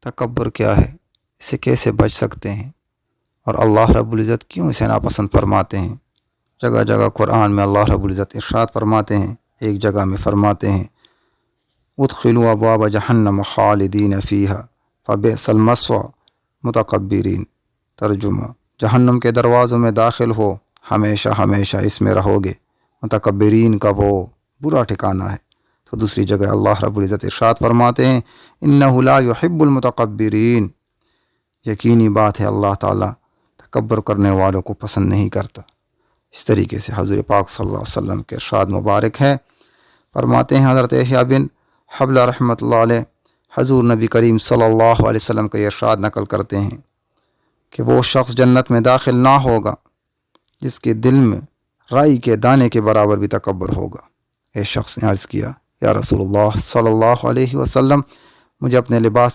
تکبر کیا ہے، اسے کیسے بچ سکتے ہیں، اور اللہ رب العزت کیوں اسے ناپسند فرماتے ہیں؟ جگہ جگہ قرآن میں اللہ رب العزت ارشاد فرماتے ہیں، ایک جگہ میں فرماتے ہیں ادخلوا ابواب جہنم خالدین فیہا فبئس المثوی متکبرین۔ ترجمہ: جہنم کے دروازوں میں داخل ہو، ہمیشہ ہمیشہ اس میں رہو گے، متکبرین کا وہ برا ٹھکانہ ہے۔ تو دوسری جگہ اللہ رب العزت ارشاد فرماتے ہیں انہ لا یحب المتکبرین، یقینی بات ہے اللہ تعالیٰ تکبر کرنے والوں کو پسند نہیں کرتا۔ اس طریقے سے حضور پاک صلی اللہ علیہ وسلم کے ارشاد مبارک ہے۔ فرماتے ہیں حضرت یحییٰ بن حبلہ رحمۃ اللہ علیہ، حضور نبی کریم صلی اللہ علیہ وسلم کا یہ ارشاد نقل کرتے ہیں کہ وہ شخص جنت میں داخل نہ ہوگا جس کے دل میں رائی کے دانے کے برابر بھی تکبر ہوگا۔ ایک شخص نے عرض کیا یا رسول اللہ صلی اللہ علیہ وسلم، مجھے اپنے لباس کی